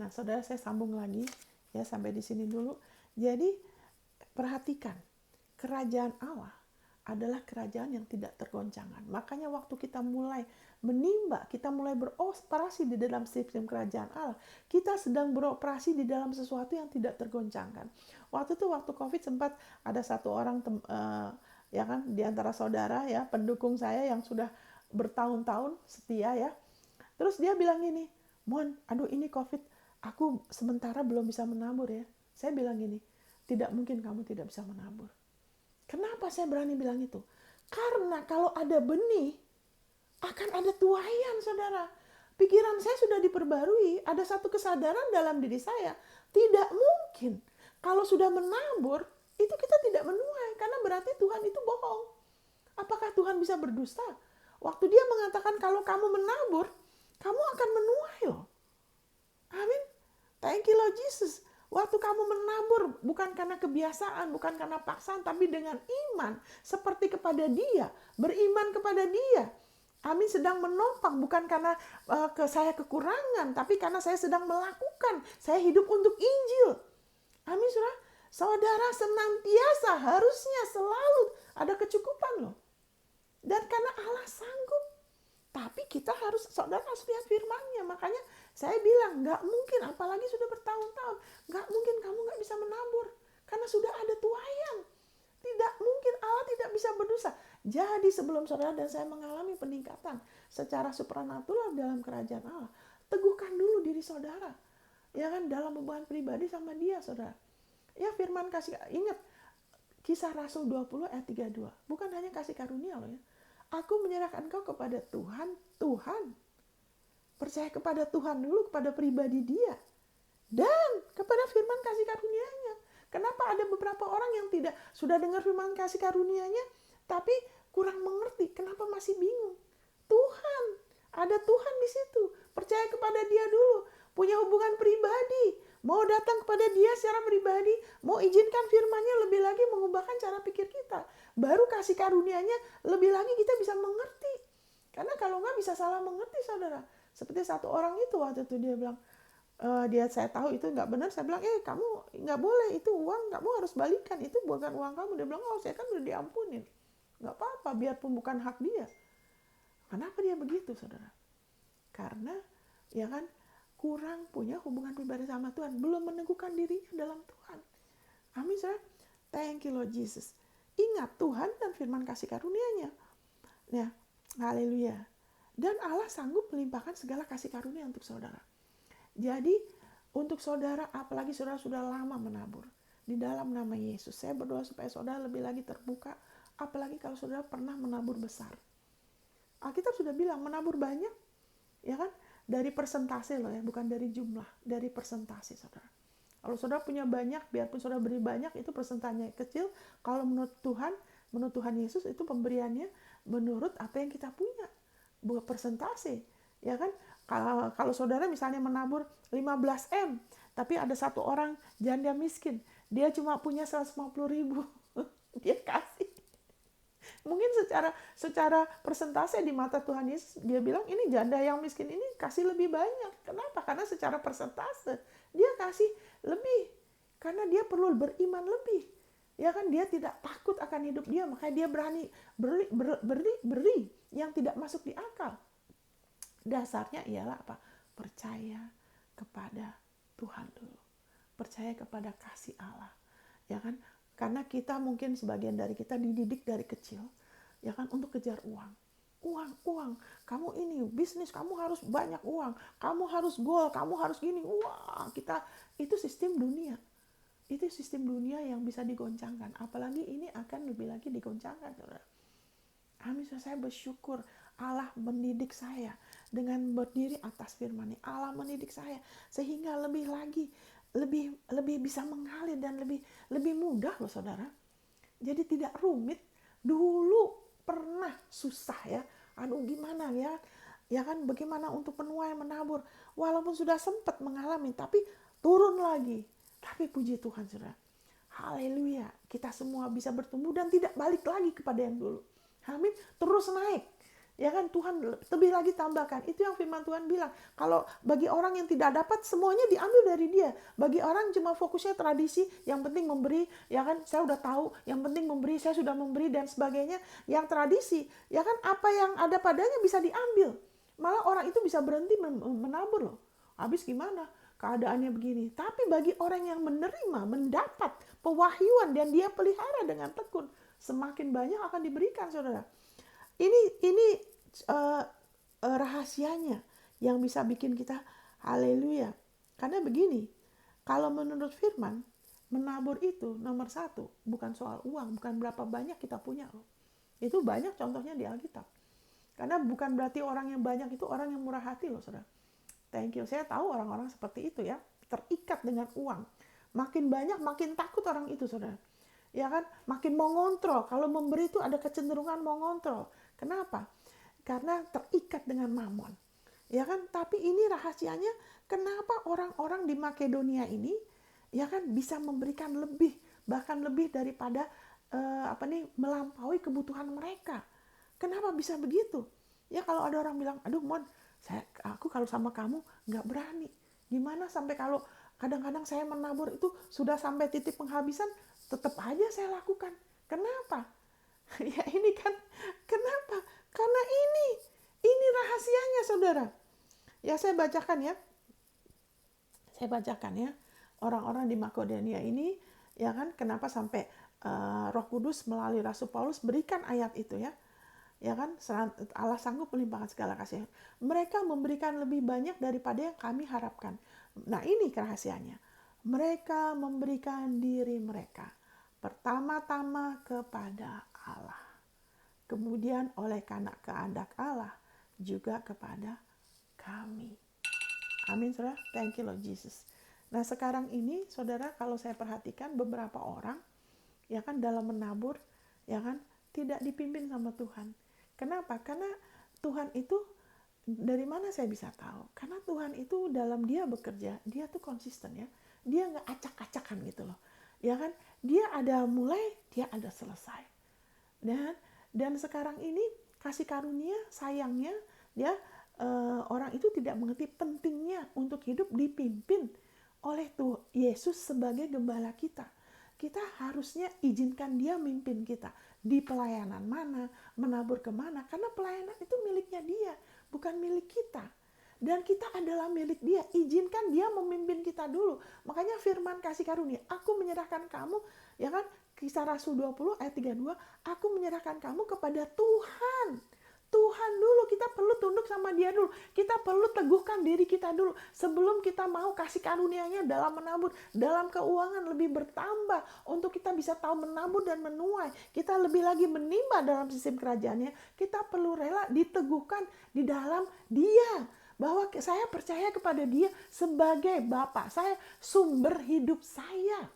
Nah, saudara, saya sambung lagi ya, sampai di sini dulu. Jadi perhatikan, kerajaan Allah adalah kerajaan yang tidak tergoncangkan. Makanya waktu kita mulai menimba, kita mulai beroperasi di dalam sistem kerajaan Allah, kita sedang beroperasi di dalam sesuatu yang tidak tergoncangkan. Waktu itu, waktu COVID, sempat ada satu orang ya kan, di antara saudara ya, pendukung saya yang sudah bertahun-tahun setia ya. Terus dia bilang gini, Mon, aduh ini COVID, aku sementara belum bisa menabur ya. Saya bilang gini, tidak mungkin kamu tidak bisa menabur. Kenapa saya berani bilang itu? Karena kalau ada benih, akan ada tuaian, saudara. Pikiran saya sudah diperbarui, ada satu kesadaran dalam diri saya. Tidak mungkin kalau sudah menabur, itu kita tidak menuai, karena berarti Tuhan itu bohong. Apakah Tuhan bisa berdusta? Waktu dia mengatakan kalau kamu menabur, kamu akan menuai loh. Amin. Thank you Lord Jesus. Waktu kamu menabur bukan karena kebiasaan, bukan karena paksaan, tapi dengan iman seperti kepada Dia, beriman kepada Dia. Amin, sedang menopang bukan karena saya kekurangan, tapi karena saya sedang melakukan. Saya hidup untuk Injil. Amin, saudara. Saudara senantiasa harusnya selalu ada kecukupan loh. Dan karena Allah sanggup. Tapi kita harus, saudara harus lihat firman-Nya. Makanya saya bilang, gak mungkin, apalagi sudah bertahun-tahun, gak mungkin kamu gak bisa menabur. Karena sudah ada tuaian. Tidak mungkin Allah tidak bisa berdosa. Jadi sebelum saudara dan saya mengalami peningkatan secara supranatural dalam kerajaan Allah, teguhkan dulu diri saudara. Ya kan, dalam hubungan pribadi sama Dia, saudara. Ya, firman kasih, ingat, Kisah Rasul 20 ayat 32. Bukan hanya kasih karunia loh ya. Aku menyerahkan engkau kepada Tuhan. Percaya kepada Tuhan dulu, kepada pribadi Dia. Dan kepada firman kasih karunia-Nya. Kenapa ada beberapa orang yang tidak sudah dengar firman kasih karunia-Nya, tapi kurang mengerti, kenapa masih bingung? Tuhan, ada Tuhan di situ. Percaya kepada Dia dulu. Punya hubungan pribadi. Mau datang kepada Dia secara pribadi, mau izinkan firman-Nya lebih lagi mengubahkan cara pikir kita. Baru kasih karunia-Nya lebih lagi kita bisa mengerti. Karena kalau nggak bisa salah mengerti, saudara. Seperti satu orang itu waktu itu dia bilang, saya tahu itu nggak benar. Saya bilang, kamu nggak boleh, itu uang kamu harus balikan, itu bukan uang kamu. Dia bilang, saya kan udah diampunin, nggak apa-apa, biarpun bukan hak dia. Kenapa dia begitu, saudara? Karena ya kan, kurang punya hubungan pribadi sama Tuhan, belum meneguhkan dirinya dalam Tuhan. Amin, saudara. Thank you Lord Jesus. Ingat Tuhan dan firman kasih karunia-Nya. Nah, haleluya. Dan Allah sanggup melimpahkan segala kasih karunia untuk saudara. Jadi, untuk saudara, apalagi saudara sudah lama menabur, di dalam nama Yesus, saya berdoa supaya saudara lebih lagi terbuka, apalagi kalau saudara pernah menabur besar. Alkitab sudah bilang, menabur banyak, ya kan? Dari persentase loh ya, bukan dari jumlah, dari persentase, saudara. Kalau saudara punya banyak, biarpun saudara beri banyak, itu persentasenya kecil. Kalau menurut Tuhan Yesus, itu pemberiannya menurut apa yang kita punya, bukan persentase, ya kan? Kalau saudara misalnya menabur 15 M, tapi ada satu orang janda miskin, dia cuma punya 150.000, dia kasih. Mungkin secara persentase di mata Tuhan Yesus, dia bilang ini janda yang miskin ini kasih lebih banyak. Kenapa? Karena secara persentase dia kasih lebih. Karena dia perlu beriman lebih. Ya kan, dia tidak takut akan hidup dia, makanya dia berani beri yang tidak masuk di akal. Dasarnya ialah apa? Percaya kepada Tuhan dulu. Percaya kepada kasih Allah. Ya kan? Karena kita mungkin sebagian dari kita dididik dari kecil, ya kan, untuk kejar uang. Uang. Kamu ini bisnis, kamu harus banyak uang. Kamu harus goal, kamu harus gini. Wah, itu sistem dunia. Itu sistem dunia yang bisa digoncangkan. Apalagi ini akan lebih lagi digoncangkan, saudara. Amin, saya bersyukur Allah mendidik saya dengan berdiri atas firman-Nya. Allah mendidik saya sehingga lebih lagi lebih bisa mengalir dan lebih mudah loh, saudara. Jadi tidak rumit. Dulu pernah susah ya. Aduh gimana ya? Ya kan, bagaimana untuk menuai menabur? Walaupun sudah sempat mengalami, tapi turun lagi. Tapi puji Tuhan, saudara. Haleluya. Kita semua bisa bertumbuh dan tidak balik lagi kepada yang dulu. Amin. Terus naik. Ya kan, Tuhan lebih lagi tambahkan. Itu yang firman Tuhan bilang. Kalau bagi orang yang tidak dapat, semuanya diambil dari dia. Bagi orang cuma fokusnya tradisi, yang penting memberi, ya kan, saya udah tahu, yang penting memberi, saya sudah memberi, dan sebagainya. Yang tradisi, ya kan, apa yang ada padanya bisa diambil. Malah orang itu bisa berhenti menabur loh. Habis gimana? Keadaannya begini. Tapi bagi orang yang menerima, mendapat pewahyuan, dan dia pelihara dengan tekun, semakin banyak akan diberikan, saudara. Ini rahasianya yang bisa bikin kita haleluya. Karena begini, kalau menurut firman, menabur itu nomor satu, bukan soal uang, bukan berapa banyak kita punya loh. Itu banyak contohnya di Alkitab. Karena bukan berarti orang yang banyak itu orang yang murah hati loh, saudara. Thank you. Saya tahu orang-orang seperti itu ya, terikat dengan uang. Makin banyak, makin takut orang itu, saudara. Ya kan, makin mau ngontrol. Kalau memberi itu ada kecenderungan mau ngontrol. Kenapa? Karena terikat dengan mamon. Ya kan, tapi ini rahasianya kenapa orang-orang di Makedonia ini ya kan bisa memberikan lebih, bahkan lebih daripada melampaui kebutuhan mereka. Kenapa bisa begitu? Ya kalau ada orang bilang, aduh Mon, aku kalau sama kamu nggak berani. Gimana sampai kalau kadang-kadang saya menabur itu sudah sampai titik penghabisan, tetap aja saya lakukan. Kenapa? Ya ini kan, kenapa? Karena ini rahasianya, saudara. Ya saya bacakan ya. Orang-orang di Makedonia ini, ya kan, kenapa sampai Roh Kudus melalui Rasul Paulus berikan ayat itu ya. Ya kan, Allah sanggup melimpahkan segala kasih. Mereka memberikan lebih banyak daripada yang kami harapkan. Nah ini rahasianya. Mereka memberikan diri mereka pertama-tama kepada Allah. Kemudian oleh karena kehendak Allah juga kepada kami. Amin, saudara. Thank you Lord Jesus. Nah sekarang ini, saudara, kalau saya perhatikan beberapa orang, ya kan, dalam menabur, ya kan, tidak dipimpin sama Tuhan. Kenapa? Karena Tuhan itu, dari mana saya bisa tahu? Karena Tuhan itu dalam dia bekerja, dia tuh konsisten ya. Dia nggak acak-acakan gitu loh. Ya kan? Dia ada mulai, dia ada selesai. Dan sekarang ini kasih karunia, sayangnya ya, orang itu tidak mengerti pentingnya untuk hidup dipimpin oleh Tuhan Yesus sebagai gembala kita. Kita harusnya izinkan dia mimpin kita di pelayanan mana, menabur kemana, karena pelayanan itu miliknya dia, bukan milik kita. Dan kita adalah milik dia, izinkan dia memimpin kita dulu. Makanya firman kasih karunia, aku menyerahkan kamu, ya kan, Kisah Rasul 20 ayat 32, aku menyerahkan kamu kepada Tuhan. Tuhan dulu, kita perlu tunduk sama dia dulu. Kita perlu teguhkan diri kita dulu. Sebelum kita mau kasih karunia-Nya dalam menabur, dalam keuangan lebih bertambah. Untuk kita bisa tahu menabur dan menuai. Kita lebih lagi menimba dalam sistem kerajaannya. Kita perlu rela diteguhkan di dalam dia. Bahwa saya percaya kepada dia sebagai Bapa saya, sumber hidup saya.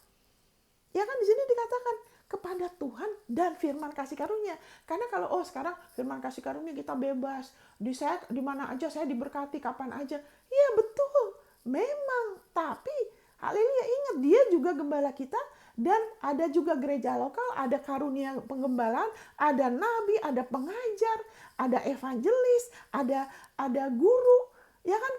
Ya kan di sini dikatakan kepada Tuhan dan firman kasih karunia. Karena kalau sekarang firman kasih karunia kita bebas, di mana aja saya diberkati, kapan aja. Iya betul, memang. Tapi haleluya, ingat dia juga gembala kita, dan ada juga gereja lokal, ada karunia penggembalaan, ada nabi, ada pengajar, ada evangelis, ada guru. Ya kan,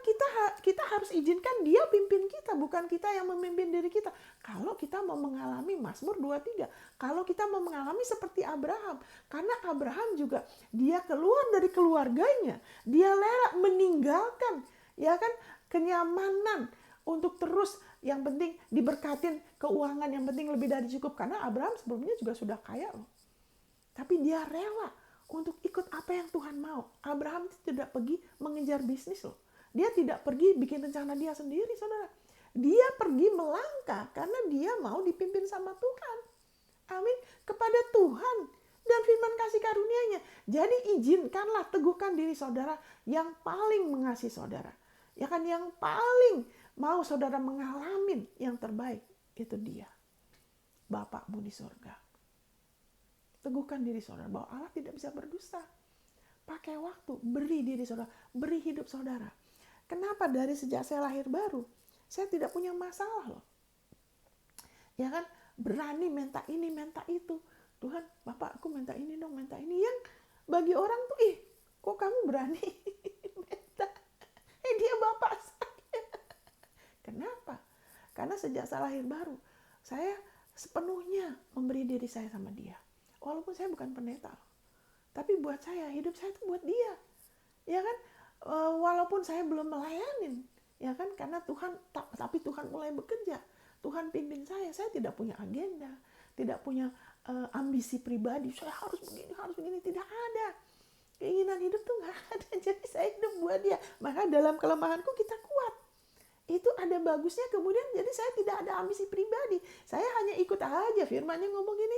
kita harus izinkan dia pimpin kita, bukan kita yang memimpin diri kita. Kalau kita mau mengalami Mazmur 23, kalau kita mau mengalami seperti Abraham, karena Abraham juga dia keluar dari keluarganya, dia rela meninggalkan, ya kan, kenyamanan untuk terus, yang penting diberkatin keuangan, yang penting lebih dari cukup, karena Abraham sebelumnya juga sudah kaya loh. Tapi dia rela untuk ikut apa yang Tuhan mau. Abraham tidak pergi mengejar bisnis loh. Dia tidak pergi bikin rencana dia sendiri, saudara. Dia pergi melangkah karena dia mau dipimpin sama Tuhan. Amin. Kepada Tuhan dan firman kasih karunia-Nya. Jadi izinkanlah, teguhkan diri saudara yang paling mengasihi saudara. Ya kan, yang paling mau saudara mengalami yang terbaik. Itu dia. Bapakmu di surga. Teguhkan diri saudara bahwa Allah tidak bisa berdusta. Pakai waktu, beri diri saudara, beri hidup saudara. Kenapa? Dari sejak saya lahir baru, saya tidak punya masalah loh. Ya kan, berani minta ini, minta itu. Tuhan, Bapak aku minta ini dong, minta ini. Yang bagi orang tuh, kok kamu berani minta? Dia bapak saya. Kenapa? Karena sejak saya lahir baru, saya sepenuhnya memberi diri saya sama dia. Walaupun saya bukan pendeta, tapi buat saya, hidup saya itu buat dia. Ya kan? Walaupun saya belum melayanin, ya kan? Karena Tuhan, tapi Tuhan mulai bekerja. Tuhan pimpin saya tidak punya agenda, tidak punya ambisi pribadi, saya harus begini, tidak ada. Keinginan hidup tuh nggak ada, jadi saya hidup buat dia. Maka dalam kelemahanku kita kuat. Itu ada bagusnya, kemudian jadi saya tidak ada ambisi pribadi. Saya hanya ikut aja, firmannya ngomong gini,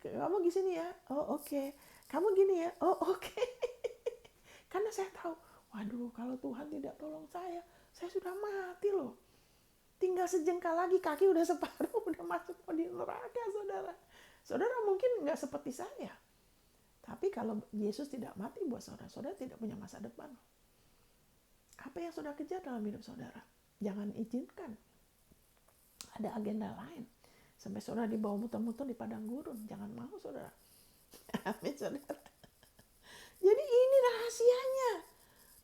kamu gini ya, oh oke. Kamu gini ya, oh oke. Karena saya tahu, waduh kalau Tuhan tidak tolong saya sudah mati loh. Tinggal sejengkal lagi, kaki udah separuh, udah masuk di neraka, saudara. Saudara mungkin nggak seperti saya. Tapi kalau Yesus tidak mati buat saudara, saudara tidak punya masa depan. Apa yang saudara kejar dalam hidup saudara? Jangan izinkan ada agenda lain. Sampai saudara dibawa muter-muter di padang gurun. Jangan mau saudara. Amin saudara. Jadi ini rahasianya.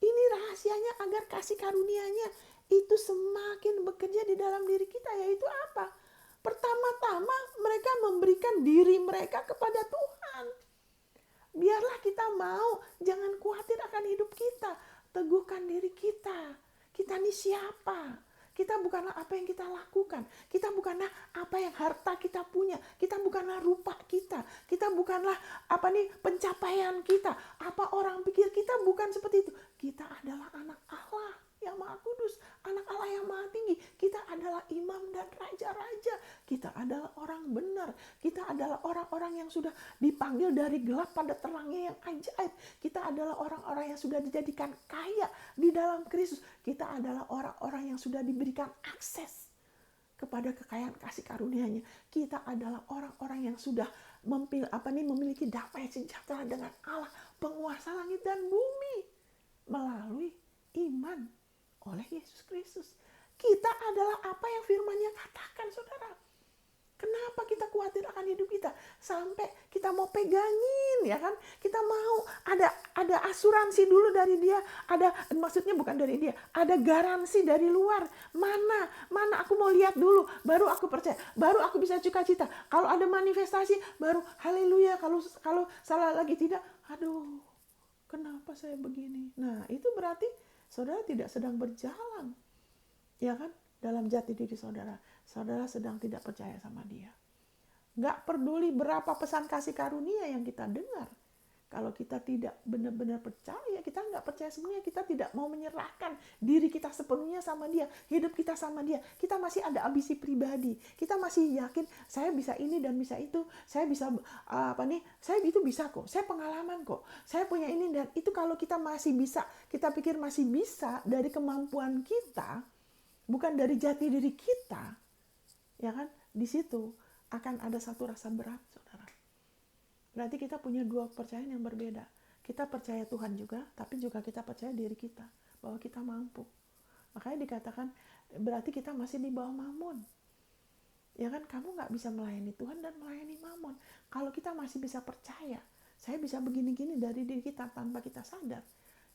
Ini rahasianya agar kasih karunia-Nya itu semakin bekerja di dalam diri kita. Yaitu apa? Pertama-tama mereka memberikan diri mereka kepada Tuhan. Biarlah kita mau, jangan khawatir akan hidup kita. Teguhkan diri kita. Kita ini siapa? Kita bukanlah apa yang kita lakukan. Kita bukanlah apa yang harta kita punya. Kita bukanlah rupa kita. Kita bukanlah pencapaian kita. Apa orang pikir kita, bukan seperti itu. Kita adalah anak Allah yang maha kudus, anak Allah yang maha tinggi. Kita adalah imam dan raja-raja. Kita adalah orang benar. Kita adalah orang-orang yang sudah dipanggil dari gelap pada terangnya yang ajaib. Kita adalah orang-orang yang sudah dijadikan kaya di dalam Kristus. Kita adalah orang-orang yang sudah diberikan akses kepada kekayaan kasih karunia-Nya. Kita adalah orang-orang yang sudah memiliki damai sejahtera dengan Allah, penguasa langit dan bumi, melalui iman oleh Yesus Kristus. Kita adalah apa yang firman-Nya katakan, saudara. Kenapa kita khawatir akan hidup kita? Sampai kita mau pegangin, ya kan? Kita mau ada asuransi dulu dari dia, maksudnya bukan dari dia, ada garansi dari luar. Mana aku mau lihat dulu, baru aku percaya, baru aku bisa cita-cita. Kalau ada manifestasi, baru haleluya. Kalau salah lagi tidak, aduh, kenapa saya begini? Nah, itu berarti saudara tidak sedang berjalan, ya kan? Dalam jati diri saudara sedang tidak percaya sama dia. Nggak peduli berapa pesan kasih karunia yang kita dengar. Kalau kita tidak benar-benar percaya, kita nggak percaya semuanya, kita tidak mau menyerahkan diri kita sepenuhnya sama dia, hidup kita sama dia, kita masih ada ambisi pribadi, kita masih yakin saya bisa ini dan bisa itu, saya bisa saya itu bisa kok, saya pengalaman kok, saya punya ini dan itu. Kalau kita masih bisa, kita pikir masih bisa dari kemampuan kita, bukan dari jati diri kita, ya kan? Di situ akan ada satu rasa berat, saudara. Berarti kita punya dua kepercayaan yang berbeda. Kita percaya Tuhan juga, tapi juga kita percaya diri kita bahwa kita mampu. Makanya dikatakan berarti kita masih di bawah Mamon. Ya kan, kamu nggak bisa melayani Tuhan dan melayani Mamon. Kalau kita masih bisa percaya, saya bisa begini-gini dari diri kita tanpa kita sadar.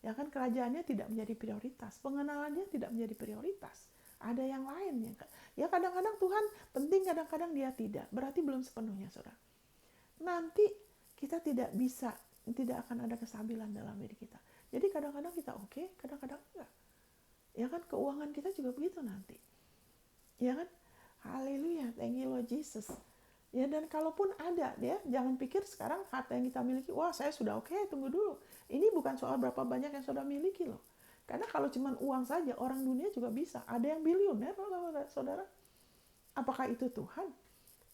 Ya kan, kerajaannya tidak menjadi prioritas, pengenalannya tidak menjadi prioritas. Ada yang lain ya kadang-kadang Tuhan penting, kadang-kadang dia tidak. Berarti belum sepenuhnya, saudara. Nanti kita tidak akan ada kestabilan dalam diri kita. Jadi kadang-kadang kita oke, kadang-kadang enggak. Ya kan, keuangan kita juga begitu nanti. Ya kan? Haleluya, thank you Lord Jesus. Ya, dan kalaupun ada, ya jangan pikir sekarang harta yang kita miliki, wah saya sudah oke, tunggu dulu. Ini bukan soal berapa banyak yang sudah miliki loh. Karena kalau cuma uang saja, orang dunia juga bisa. Ada yang bilioner, saudara. Apakah itu Tuhan?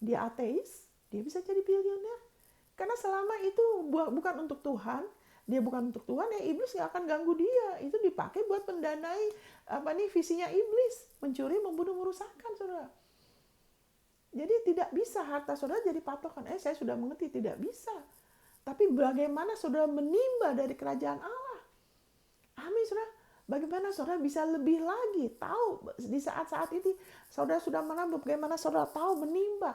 Dia ateis, dia bisa jadi bilioner. Karena selama itu bukan untuk Tuhan, dia bukan untuk Tuhan, ya iblis nggak akan ganggu dia. Itu dipakai buat mendanai visinya iblis, mencuri, membunuh, merusakkan, saudara. Jadi tidak bisa harta saudara jadi patokan. Saya sudah mengerti, tidak bisa. Tapi bagaimana saudara menimba dari kerajaan Allah? Amin, saudara. Bagaimana saudara bisa lebih lagi tahu di saat-saat ini saudara sudah menambah, bagaimana saudara tahu menimba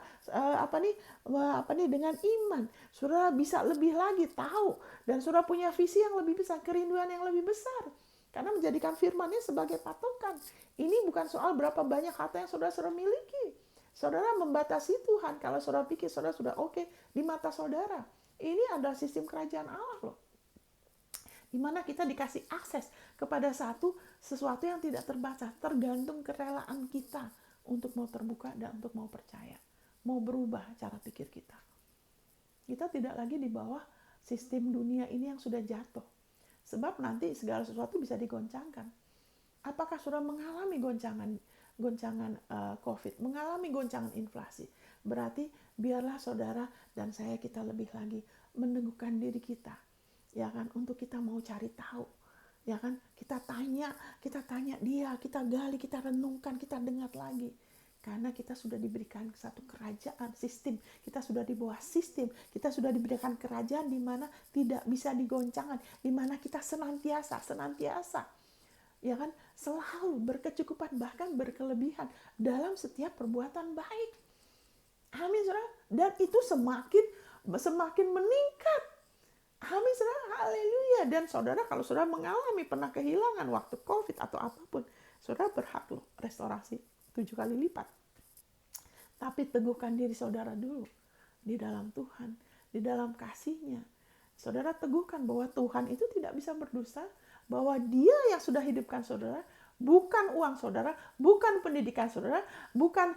dengan iman. Saudara bisa lebih lagi tahu dan saudara punya visi yang lebih besar, kerinduan yang lebih besar. Karena menjadikan firman-Nya sebagai patokan. Ini bukan soal berapa banyak harta yang saudara miliki. Saudara membatasi Tuhan kalau saudara pikir saudara sudah oke di mata saudara. Ini adalah sistem kerajaan Allah loh, di mana kita dikasih akses kepada sesuatu yang tidak terbatas, tergantung kerelaan kita untuk mau terbuka dan untuk mau percaya, mau berubah cara pikir kita. Kita tidak lagi di bawah sistem dunia ini yang sudah jatuh, sebab nanti segala sesuatu bisa digoncangkan. Apakah saudara mengalami goncangan COVID, mengalami goncangan inflasi? Berarti biarlah saudara dan saya, kita lebih lagi meneguhkan diri kita, ya kan, untuk kita mau cari tahu, ya kan, kita tanya dia, kita gali, kita renungkan, kita dengar lagi, karena kita sudah diberikan satu kerajaan sistem, kita sudah di bawah sistem, kita sudah diberikan kerajaan di mana tidak bisa digoncangkan, di mana kita senantiasa, ya kan, selalu berkecukupan, bahkan berkelebihan dalam setiap perbuatan baik. Amin, saudara. Dan itu semakin meningkat. Amin, saudara. Haleluya. Dan saudara, kalau saudara pernah kehilangan waktu COVID atau apapun, saudara berhak loh restorasi 7 kali lipat. Tapi teguhkan diri saudara dulu di dalam Tuhan, di dalam kasih-Nya. Saudara teguhkan bahwa Tuhan itu tidak bisa berdusta, bahwa Dia yang sudah hidupkan saudara, bukan uang saudara, bukan pendidikan saudara, bukan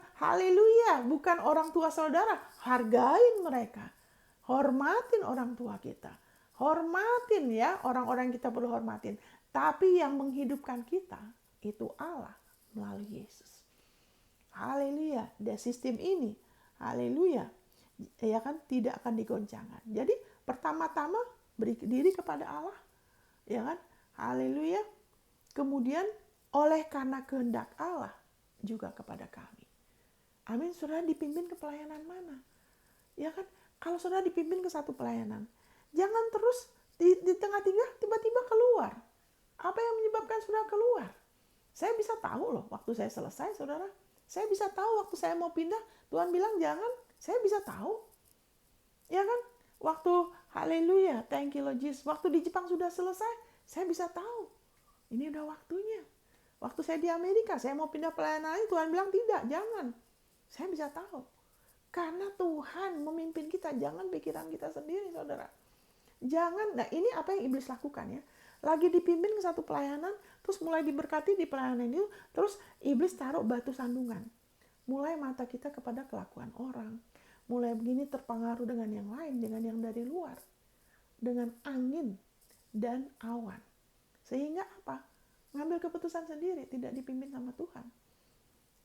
bukan orang tua saudara. Hargain mereka. Hormatin orang tua kita. Hormatin ya, orang-orang kita perlu hormatin. Tapi yang menghidupkan kita itu Allah melalui Yesus. Haleluya. Dan sistem ini, haleluya, ya kan, tidak akan digoncangkan. Jadi pertama-tama beri diri kepada Allah, ya kan, haleluya. Kemudian oleh karena kehendak Allah juga kepada kami. Amin. Saudara dipimpin ke pelayanan mana? Ya kan, kalau saudara dipimpin ke satu pelayanan, jangan terus di tengah-tengah tiba-tiba keluar. Apa yang menyebabkan saudara keluar? Saya bisa tahu loh waktu saya selesai, saudara. Saya bisa tahu waktu saya mau pindah, Tuhan bilang jangan. Saya bisa tahu. Ya kan? Waktu haleluya, thank you Lord Jesus. Waktu di Jepang sudah selesai, saya bisa tahu. Ini udah waktunya. Waktu saya di Amerika, saya mau pindah pelayanan, Tuhan bilang tidak, jangan. Saya bisa tahu. Karena Tuhan memimpin kita, jangan pikiran kita sendiri, saudara. Jangan, nah ini apa yang iblis lakukan ya. Lagi dipimpin ke satu pelayanan, terus mulai diberkati di pelayanan itu, terus iblis taruh batu sandungan. Mulai mata kita kepada kelakuan orang. Mulai begini terpengaruh dengan yang lain, dengan yang dari luar. Dengan angin dan awan. Sehingga apa? Ngambil keputusan sendiri, tidak dipimpin sama Tuhan.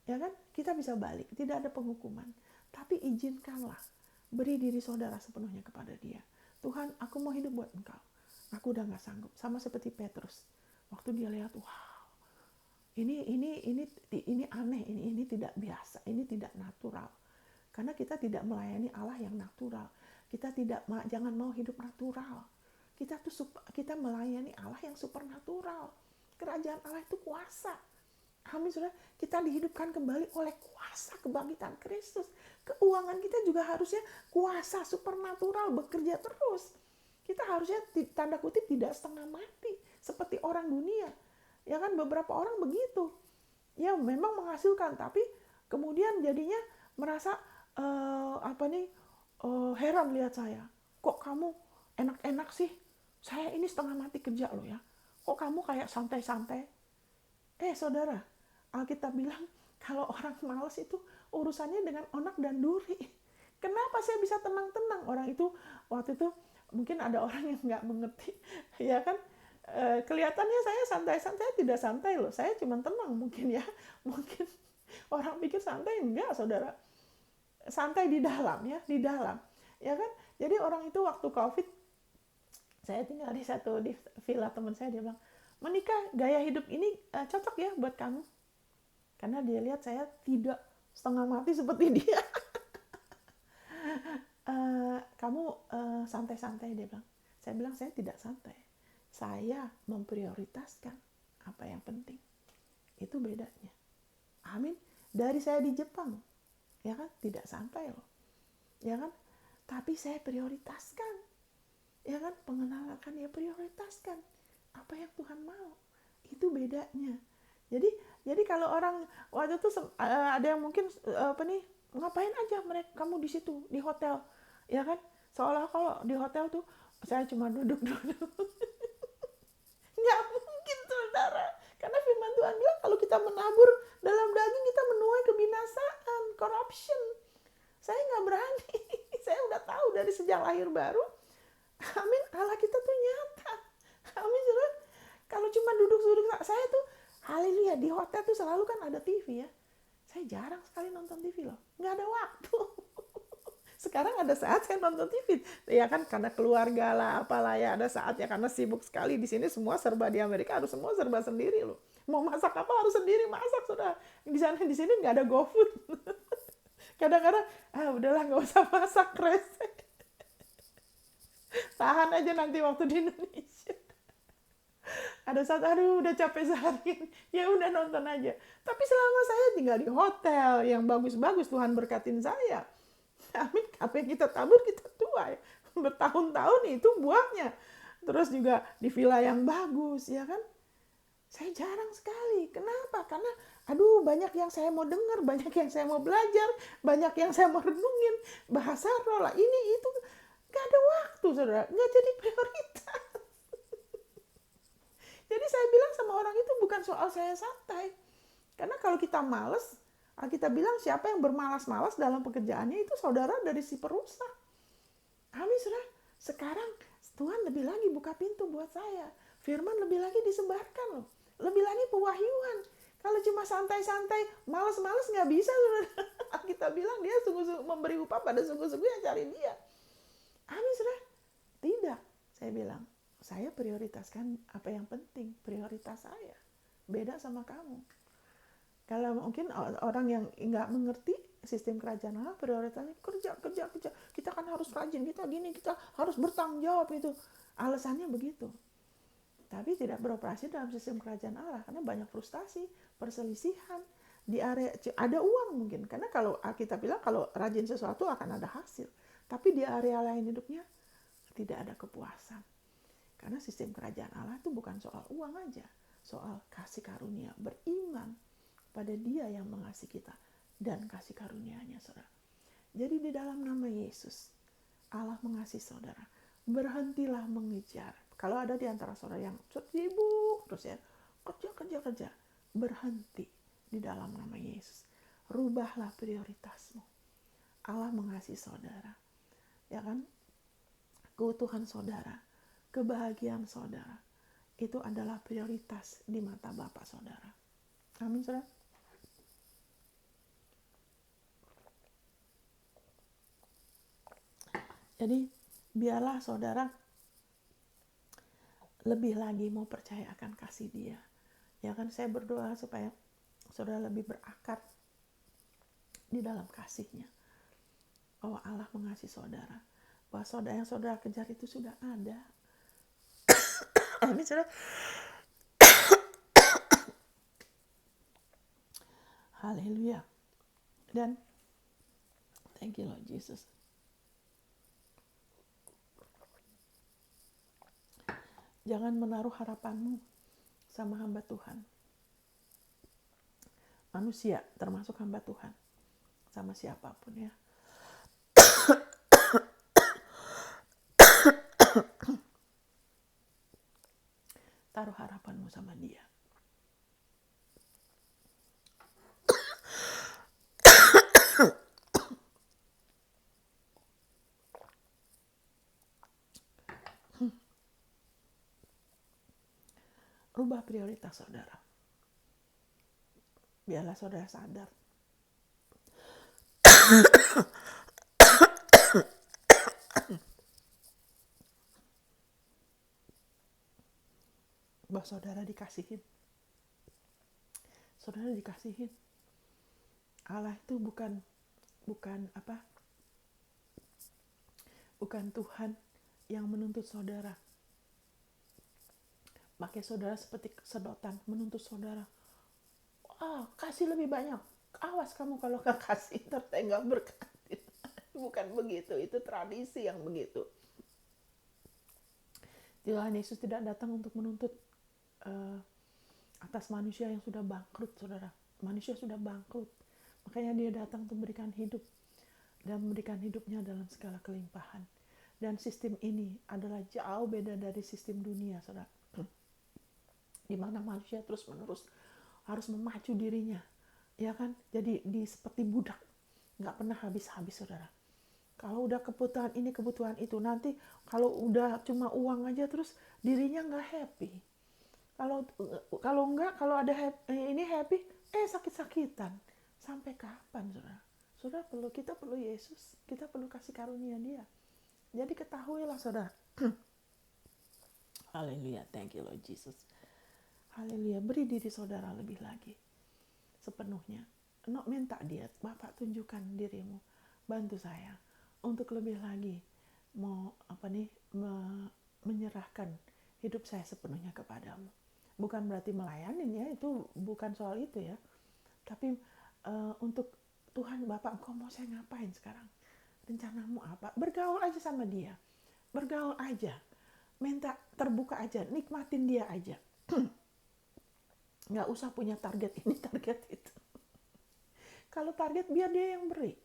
Ya kan? Kita bisa balik, tidak ada penghukuman. Tapi izinkanlah, beri diri saudara sepenuhnya kepada Dia. Tuhan, aku mau hidup buat Engkau. Aku udah gak sanggup. Sama seperti Petrus. Waktu dia lihat, wow, ini aneh, ini tidak biasa, ini tidak natural. Karena kita tidak melayani Allah yang natural. Kita jangan mau hidup natural. Kita melayani Allah yang supernatural. Kerajaan Allah itu kuasa. Amin, saudara. Kita dihidupkan kembali oleh kuasa kebangkitan Kristus. Keuangan kita juga harusnya kuasa supernatural bekerja terus. Kita harusnya tanda kutip tidak setengah mati seperti orang dunia. Ya kan, beberapa orang begitu. Ya memang menghasilkan, tapi kemudian jadinya merasa heran lihat saya. Kok kamu enak-enak sih? Saya ini setengah mati kerja loh ya. Kok kamu kayak santai-santai? Saudara, Alkitab bilang kalau orang malas itu urusannya dengan onak dan duri. Kenapa saya bisa tenang-tenang? Orang itu waktu itu mungkin ada orang yang nggak mengerti, ya kan? Kelihatannya saya santai-santai, tidak santai loh. Saya cuma tenang mungkin ya. Mungkin orang pikir santai, enggak saudara. Santai di dalam ya, di dalam. Ya kan? Jadi orang itu waktu COVID, saya tinggal di villa teman saya, dia bilang, menikah gaya hidup ini cocok ya buat kamu. Karena dia lihat saya tidak setengah mati seperti dia. Kamu santai-santai, dia bilang. Saya bilang saya tidak santai. Saya memprioritaskan apa yang penting. Itu bedanya. Amin. Dari saya di Jepang, ya kan, tidak sampai loh, ya kan, tapi saya prioritaskan, ya kan, pengenalan ya prioritaskan apa yang Tuhan mau. Itu bedanya. Jadi kalau orang waktu itu ada yang mungkin ngapain aja mereka kamu di situ di hotel, ya kan, seolah kalau di hotel tuh saya cuma duduk-duduk. Nggak mungkin, saudara, karena firman Tuhan bilang kalau kita menabur dalam daging kita menuai kebinasaan, corruption. Saya nggak berani. Saya udah tahu dari sejak lahir baru. Amin, Allah kita tuh nyata. Amin, saudara. Kalau cuma duduk-duduk, saya tuh haleluya, di hotel tuh selalu kan ada TV ya. Saya jarang sekali nonton TV loh, nggak ada waktu. Sekarang ada saat saya nonton TV, ya kan, karena keluarga lah, apalah ya, ada saatnya karena sibuk sekali. Di sini semua serba, di Amerika harus semua serba sendiri loh. Mau masak apa harus sendiri masak, sudah. Di sini nggak ada GoFood. Kadang-kadang, udahlah nggak usah masak, resek. Tahan aja nanti waktu di Indonesia. Ada saat, aduh udah capek seharian, ya udah nonton aja. Tapi selama saya tinggal di hotel yang bagus-bagus, Tuhan berkatin saya. Amin, apa yang kita tabur kita tuai. Bertahun-tahun itu buahnya. Terus juga di villa yang bagus, ya kan. Saya jarang sekali. Kenapa? Karena aduh banyak yang saya mau dengar, banyak yang saya mau belajar, banyak yang saya mau renungin. Bahasa roh lah, ini itu. Gak ada waktu, saudara. Gak jadi prioritas. Jadi saya bilang sama orang itu bukan soal saya santai. Karena kalau kita malas, kita bilang siapa yang bermalas-malas dalam pekerjaannya itu saudara dari si perusak. Amin, saudara. Sekarang Tuhan lebih lagi buka pintu buat saya. Firman lebih lagi disebarkan loh. Lebih lagi pewahyuan. Kalau cuma santai-santai, malas-malas nggak bisa, saudara. Kita bilang dia sungguh-sungguh memberi upah pada sungguh-sungguh yang cari dia. Amin, saudara. Tidak, saya bilang. Saya prioritaskan apa yang penting, prioritas saya. Beda sama kamu. Kalau mungkin orang yang nggak mengerti sistem kerajaan Allah, prioritasnya kerja. Kita kan harus rajin, kita gini, kita harus bertanggung jawab itu. Alasannya begitu. Tapi tidak beroperasi dalam sistem kerajaan Allah karena banyak frustasi, perselisihan. Di area ada uang mungkin, karena kalau kita bilang kalau rajin sesuatu akan ada hasil. Tapi di area lain hidupnya tidak ada kepuasan. Karena sistem kerajaan Allah itu bukan soal uang aja, soal kasih karunia, beriman pada Dia yang mengasihi kita dan kasih karunia-Nya, saudara. Jadi di dalam nama Yesus, Allah mengasihi saudara. Berhentilah mengejar. Kalau ada di antara saudara yang sibuk terus ya, kerja, berhenti di dalam nama Yesus. Rubahlah prioritasmu. Allah mengasihi saudara, ya kan? Keutuhan saudara, kebahagiaan saudara itu adalah prioritas di mata Bapa saudara. Amin, saudara. Jadi biarlah saudara lebih lagi mau percaya akan kasih Dia. Ya kan, saya berdoa supaya saudara lebih berakar di dalam kasih-Nya. Bahwa Allah mengasihi saudara. Bahwa saudara yang saudara kejar itu sudah ada. Amin, saudara. Haleluya. Dan thank you Lord Jesus. Jangan menaruh harapanmu sama hamba Tuhan. Manusia termasuk hamba Tuhan. Sama siapapun ya. Taruh harapanmu sama Dia. Rubah prioritas saudara. Biarlah saudara sadar. Bahwa saudara dikasihin. Saudara dikasihin. Allah itu bukan Tuhan yang menuntut saudara pakai saudara seperti sedotan, menuntut saudara. Kasih lebih banyak. Awas kamu kalau gak kasih, ntar saya gak berkatin. Bukan begitu, itu tradisi yang begitu. Tuhan Yesus tidak datang untuk menuntut atas manusia yang sudah bangkrut, saudara. Manusia sudah bangkrut. Makanya dia datang untuk memberikan hidup. Dan memberikan hidupnya dalam segala kelimpahan. Dan sistem ini adalah jauh beda dari sistem dunia, saudara. Di mana manusia terus-menerus harus memacu dirinya. Ya kan? Jadi seperti budak. Nggak pernah habis-habis, saudara. Kalau udah kebutuhan ini, kebutuhan itu, nanti kalau udah cuma uang aja terus dirinya nggak happy. Kalau enggak, kalau ada happy, sakit-sakitan. Sampai kapan, saudara? Saudara kita perlu Yesus, kita perlu kasih karunia Dia. Jadi ketahuilah, saudara. Haleluya, thank you Lord Jesus. Haleluya, beri diri saudara lebih lagi, sepenuhnya. Minta Dia, Bapak tunjukkan dirimu, bantu saya untuk lebih lagi menyerahkan hidup saya sepenuhnya kepadamu. Bukan berarti melayanin ya, itu bukan soal itu ya. Tapi untuk Tuhan, Bapak, Engkau mau saya ngapain sekarang? Rencanamu apa? Bergaul aja sama Dia. Bergaul aja. Minta terbuka aja, nikmatin Dia aja. Nggak usah punya target ini, target itu. Kalau target, biar Dia yang beri.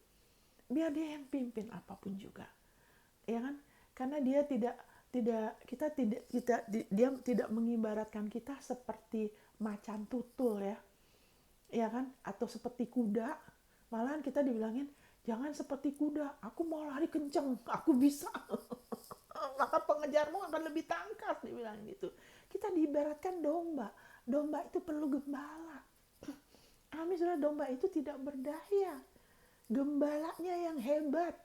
Biar Dia yang pimpin apapun juga. Ya kan? Karena Dia dia tidak mengibaratkan kita seperti macan tutul ya. Ya kan? Atau seperti kuda. Malahan kita dibilangin, jangan seperti kuda, aku mau lari kenceng, aku bisa. Maka pengejarmu akan lebih tangkas, dibilang gitu. Kita diibaratkan domba. Domba itu perlu gembala. Amin, saudara, domba itu tidak berdaya. Gembalanya yang hebat.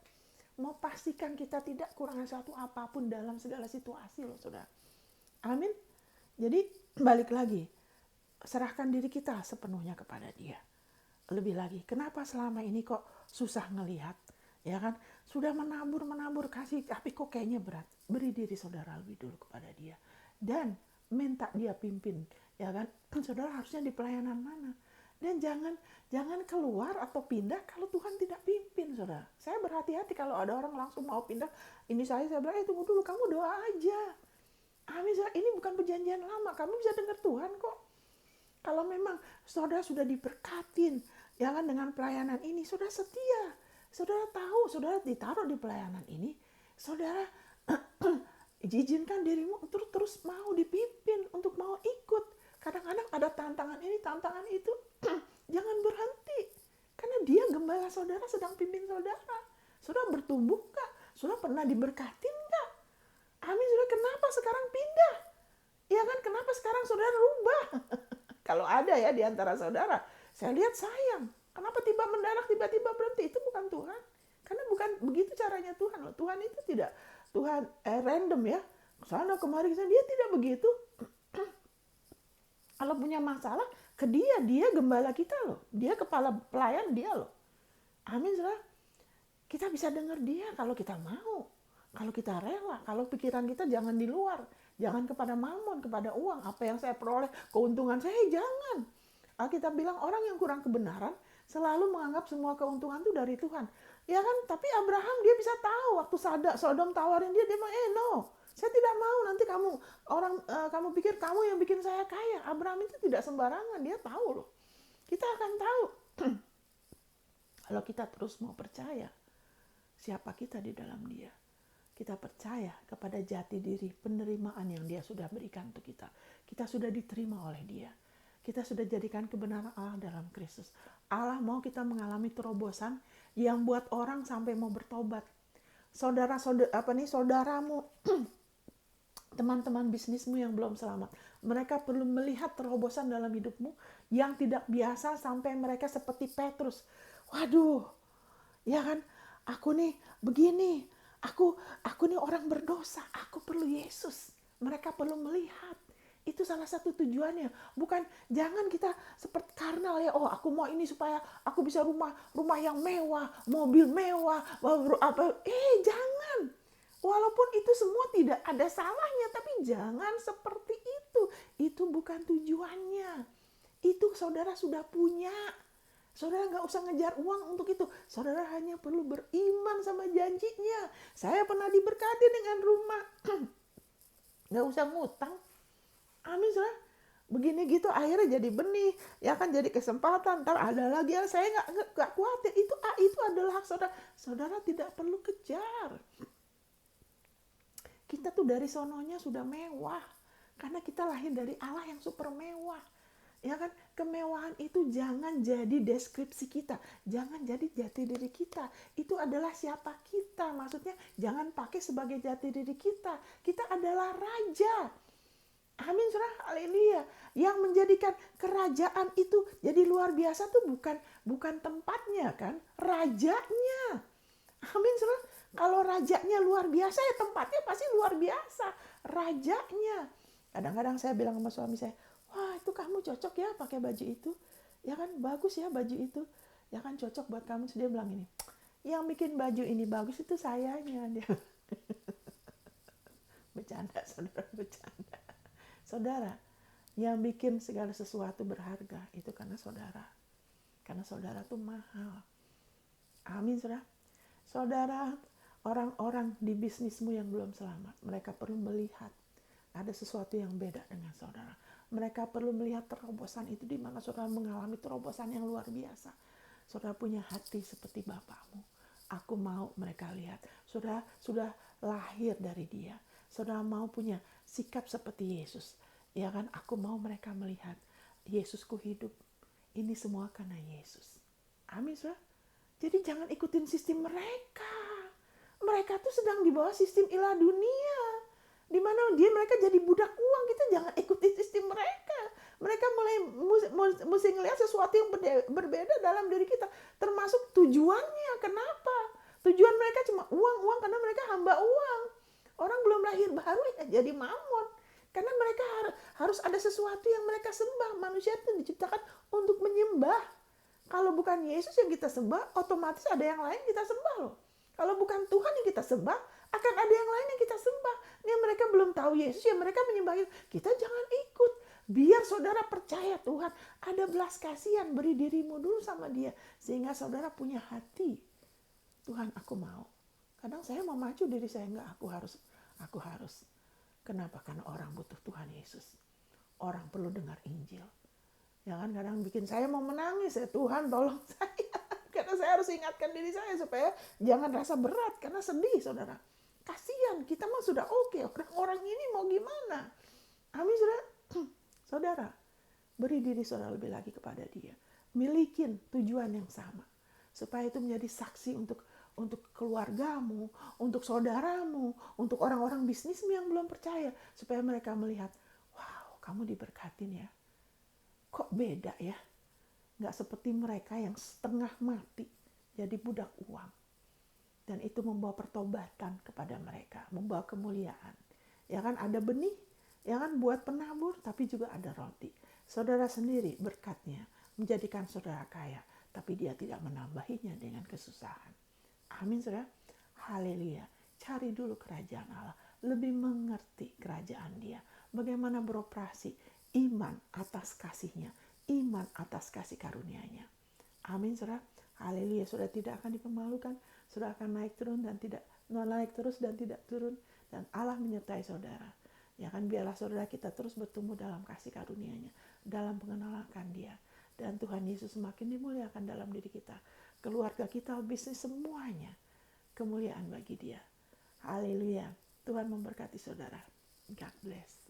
Mau pastikan kita tidak kurang satu apapun dalam segala situasi loh, saudara. Amin. Jadi balik lagi, serahkan diri kita sepenuhnya kepada Dia. Lebih lagi, kenapa selama ini kok susah ngelihat, ya kan? Sudah menabur kasih, tapi kok kayaknya berat. Beri diri saudara lebih dulu kepada Dia dan minta Dia pimpin, ya kan? Saudara harusnya di pelayanan mana? Dan jangan keluar atau pindah kalau Tuhan tidak pimpin, saudara. Saya berhati-hati kalau ada orang langsung mau pindah. Ini saya bilang, tunggu dulu, kamu doa aja. Amin, saudara, ini bukan perjanjian lama, kamu bisa dengar Tuhan kok. Kalau memang saudara sudah diberkatin, ya kan, dengan pelayanan ini, saudara setia. Saudara tahu, saudara ditaruh di pelayanan ini, saudara izinkan dirimu untuk terus mau dipimpin, untuk mau ikut. Kadang-kadang ada tantangan ini, tantangan itu. Jangan berhenti. Karena Dia gembala saudara sedang pimpin saudara. Saudara bertumbuh gak? Saudara pernah diberkatin gak? Amin, saudara, kenapa sekarang pindah? Ya kan, kenapa sekarang saudara rubah? Kalau ada ya di antara saudara, saya lihat sayang. Kenapa mendadak tiba-tiba berhenti? Itu bukan Tuhan. Karena bukan begitu caranya Tuhan loh. Tuhan itu tidak Tuhan random ya. Sana kemari kesana, Dia tidak begitu. Kalau punya masalah, ke Dia gembala kita loh. Dia kepala pelayan, Dia loh. Amin, saudara. Kita bisa dengar Dia kalau kita mau. Kalau kita rela. Kalau pikiran kita jangan di luar. Jangan kepada mamon, kepada uang. Apa yang saya peroleh, keuntungan saya, jangan. Alkitab bilang orang yang kurang kebenaran selalu menganggap semua keuntungan itu dari Tuhan. Ya kan? Tapi Abraham dia bisa tahu waktu Sodom tawarin dia bilang, no. Saya tidak mau nanti kamu pikir kamu yang bikin saya kaya. Abraham itu tidak sembarangan, dia tahu loh. Kita akan tahu. Kalau kita terus mau percaya siapa kita di dalam Dia. Kita percaya kepada jati diri, penerimaan yang Dia sudah berikan untuk kita. Kita sudah diterima oleh Dia. Kita sudah jadikan kebenaran Allah dalam Kristus. Allah mau kita mengalami terobosan yang buat orang sampai mau bertobat. Saudaramu, teman-teman bisnismu yang belum selamat, mereka perlu melihat terobosan dalam hidupmu yang tidak biasa sampai mereka seperti Petrus. Waduh, ya kan, aku nih begini, aku nih orang berdosa, aku perlu Yesus. Mereka perlu melihat. Itu salah satu tujuannya. Bukan, jangan kita seperti karnal ya. Oh, aku mau ini supaya aku bisa rumah yang mewah, mobil mewah, jangan. Walaupun itu semua tidak ada salahnya, tapi jangan seperti itu. Itu bukan tujuannya. Itu saudara sudah punya. Saudara nggak usah ngejar uang untuk itu. Saudara hanya perlu beriman sama janjinya. Saya pernah diberkati dengan rumah. Nggak usah ngutang. Amin, saudara. Begini gitu akhirnya jadi benih, ya kan, jadi kesempatan. Ntar ada lagi yang saya nggak khawatir. Itu adalah hak saudara. Saudara tidak perlu kejar. Kita tuh dari sononya sudah mewah. Karena kita lahir dari Allah yang super mewah. Ya kan, kemewahan itu jangan jadi deskripsi kita. Jangan jadi jati diri kita. Itu adalah siapa kita. Maksudnya jangan pakai sebagai jati diri kita. Kita adalah raja. Amin, saudara, haleluya. Yang menjadikan kerajaan itu jadi luar biasa tuh bukan tempatnya kan, rajanya. Amin, saudara. Kalau rajanya luar biasa ya tempatnya pasti luar biasa. Rajanya. Kadang-kadang saya bilang sama suami saya, wah itu kamu cocok ya pakai baju itu. Ya kan, bagus ya baju itu. Ya kan, cocok buat kamu. Dia bilang ini, yang bikin baju ini bagus itu sayanya. Dia bercanda, saudara, bercanda. Saudara, yang bikin segala sesuatu berharga itu karena saudara. Karena saudara tuh mahal. Amin, saudara. Saudara, orang-orang di bisnismu yang belum selamat, mereka perlu melihat ada sesuatu yang beda dengan saudara. Mereka perlu melihat terobosan itu di mana saudara mengalami terobosan yang luar biasa. Saudara punya hati seperti Bapakmu. Aku mau mereka lihat. Saudara sudah lahir dari Dia. Saudara mau punya sikap seperti Yesus. Ya kan, aku mau mereka melihat Yesusku hidup. Ini semua karena Yesus. Amin, saudara. Jadi jangan ikutin sistem mereka. Mereka tuh sedang di bawah sistem ilah dunia. Di mana mereka jadi budak uang. Kita jangan ikutin sistem mereka. Mereka mulai mesti ngelihat sesuatu yang berbeda dalam diri kita. Termasuk tujuannya. Kenapa? Tujuan mereka cuma uang karena mereka hamba uang. Orang belum lahir baru ya jadi mamon. Karena mereka harus ada sesuatu yang mereka sembah. Manusia itu diciptakan untuk menyembah. Kalau bukan Yesus yang kita sembah, otomatis ada yang lain kita sembah loh. Kalau bukan Tuhan yang kita sembah, akan ada yang lain yang kita sembah. Ini mereka belum tahu Yesus, ya mereka menyembah Yesus. Kita jangan ikut. Biar saudara percaya Tuhan, ada belas kasihan, beri dirimu dulu sama Dia. Sehingga saudara punya hati. Tuhan, aku mau. Kadang saya mau maju diri saya, enggak, aku harus. Kenapa? Karena orang butuh Tuhan Yesus. Orang perlu dengar Injil. Ya kan, kadang bikin saya mau menangis ya, Tuhan tolong saya. Karena saya harus ingatkan diri saya supaya jangan rasa berat, karena sedih saudara. Kasihan, kita mah sudah oke, orang-orang ini mau gimana? Amin, saudara. Saudara, beri diri saudara lebih lagi kepada Dia. Milikin tujuan yang sama. Supaya itu menjadi saksi untuk keluargamu, untuk saudaramu, untuk orang-orang bisnismu yang belum percaya. Supaya mereka melihat, wow, kamu diberkatin ya. Kok beda ya? Nggak seperti mereka yang setengah mati jadi budak uang. Dan itu membawa pertobatan kepada mereka, membawa kemuliaan. Ya kan, ada benih, ya kan, buat penabur, tapi juga ada roti. Saudara sendiri berkatnya menjadikan saudara kaya, tapi Dia tidak menambahinya dengan kesusahan. Amin, saudara. Haleluya. Cari dulu kerajaan Allah, lebih mengerti kerajaan Dia, bagaimana beroperasi. Iman atas kasih-Nya, iman atas kasih karunia-Nya. Amin, saudara. Haleluya. Saudara tidak akan dipermalukan, saudara akan naik terus dan tidak turun, dan Allah menyertai saudara. Ya kan, biarlah saudara kita terus bertumbuh dalam kasih karunia-Nya, dalam pengenalan akan Dia, dan Tuhan Yesus semakin dimuliakan dalam diri kita, keluarga kita, bisnis, semuanya kemuliaan bagi Dia. Haleluya. Tuhan memberkati saudara. God bless.